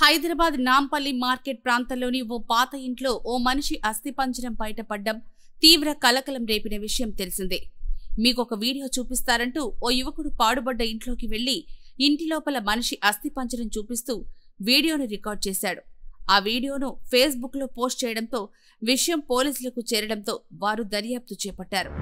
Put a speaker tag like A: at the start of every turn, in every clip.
A: Hyderabad Nampally market ప్రాంతంలోని ఓ పాత ఇంట్లో ఓ మనిషి అస్థిపంజరం బయటపడ్డం తీవ్ర కలకలం రేపిన విషయం తెలిసిందే. మీకొక వీడియో చూపిస్తారంటూ ఓ యువకుడు పాడుబడ్డ ఇంట్లోకి వెళ్లి ఇంటి లోపల మనిషి అస్థిపంజరం చూపిస్తూ వీడియోను రికార్డ్ చేశాడు. ఆ వీడియోను ఫేస్బుక్లో పోస్ట్ చేయడంతో విషయం పోలీసులకు చేరడంతో వారు దర్యాప్తు చేపట్టారు.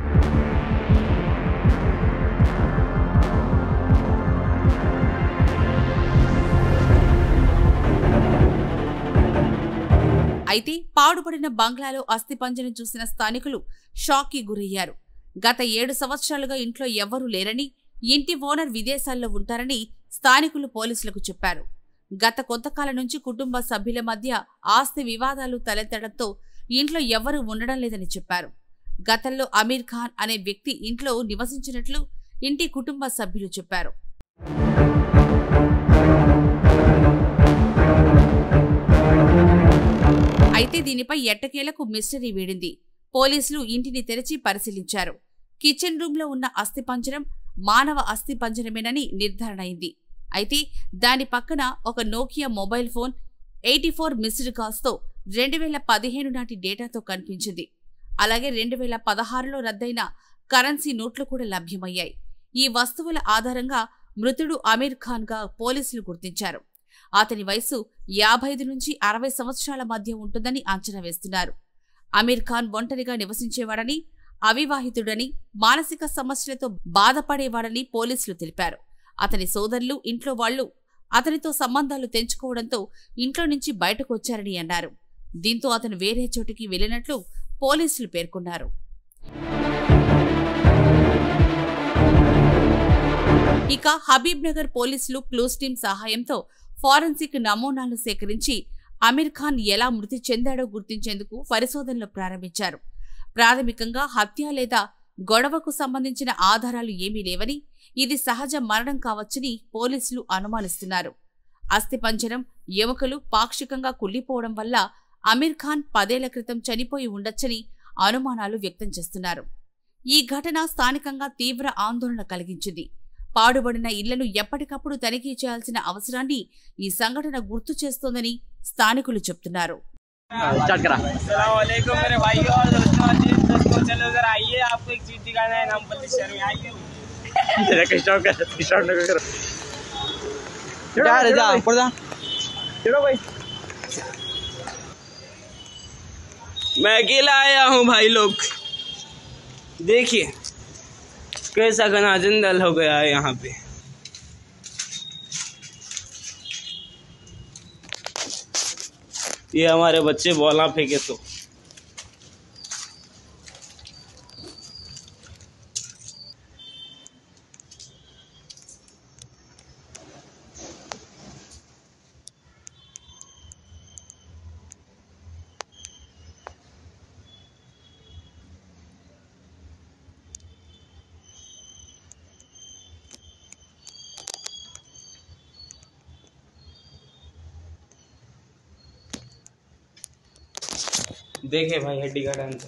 A: అయితే పాడుపడిన బంగ్లాలో అస్థిపంజరం చూసిన స్థానికులు షాక్కి గురయ్యారు. గత 7 సంవత్సరాలుగా ఇంట్లో ఎవ్వరూ లేరని, ఇంటి ఓనర్ విదేశాల్లో ఉంటారని స్థానికులు పోలీసులకు చెప్పారు. గత కొంతకాలం నుంచి కుటుంబ సభ్యుల మధ్య ఆస్తి వివాదాలు తలెత్తడంతో ఇంట్లో ఎవ్వరూ ఉండడం లేదని చెప్పారు. గతంలో అమీర్ ఖాన్ అనే వ్యక్తి ఇంట్లో నివసించినట్లు ఇంటి కుటుంబ సభ్యులు చెప్పారు. అయితే దీనిపై ఎట్టకేలకు మిస్టరీ వీడింది. పోలీసులు ఇంటిని తెరిచి పరిశీలించారు. కిచెన్ రూమ్ లో ఉన్న అస్థిపంజరం మానవ అస్థిపంజరమేనని నిర్ధారణ అయింది. అయితే దాని పక్కన ఒక Nokia mobile phone 84 missed calls తో 2015 నాటి డేటాతో కనిపించింది. అలాగే 2016లో రద్దయిన కరెన్సీ నోట్లు కూడా లభ్యమయ్యాయి. ఈ వస్తువుల ఆధారంగా మృతుడు అమీర్ ఖాన్ గా పోలీసులు గుర్తించారు. అతని వయసు 55 నుంచి 60 సంవత్సరాల మధ్య ఉంటుందని అంచనా వేస్తున్నారు. అమీర్ ఖాన్ ఒంటరిగా నివసించేవాడని, అవివాహితుడని, మానసిక సమస్యలతో బాధపడేవాడని పోలీసులు తెలిపారు. అతని సోదరులు, ఇంట్లో వాళ్లు అతనితో సంబంధాలు తెంచుకోవడంతో ఇంట్లో నుంచి బయటకు వచ్చారని అన్నారు. దీంతో అతను వేరే చోటికి వెళ్లినట్లు పోలీసులు పేర్కొన్నారు. ఇక హబీబ్ నగర్ పోలీసులు క్లూస్ టీం సహాయంతో ఫారెన్సిక్ నమూనాలను సేకరించి అమీర్ ఖాన్ ఎలా మృతి చెందాడో గుర్తించేందుకు పరిశోధనలు ప్రారంభించారు. ప్రాథమికంగా హత్య లేదా గొడవకు సంబంధించిన ఆధారాలు ఏమీ లేవని, ఇది సహజ మరణం కావచ్చని పోలీసులు అనుమానిస్తున్నారు. అస్థిపంజరం, ఎముకలు పాక్షికంగా కుళ్లిపోవడం వల్ల అమీర్ ఖాన్ 10 ఏళ్ల క్రితం చనిపోయి ఉండొచ్చని అనుమానాలు వ్యక్తం చేస్తున్నారు. ఈ ఘటన స్థానికంగా తీవ్ర ఆందోళన కలిగించింది. పాడుబడిన ఇళ్లను ఎప్పటికప్పుడు తనిఖీ చేయాల్సిన అవసరాన్ని ఈ సంఘటన గుర్తు చేస్తోందని స్థానికులు చెప్తున్నారు.
B: मैं अकेला आया हूँ भाई लोग, देखिए कैसा घना जंगल हो गया है यहाँ पे। ये हमारे बच्चे बॉला फेंके तो देखे भाई हड्डी का डांस।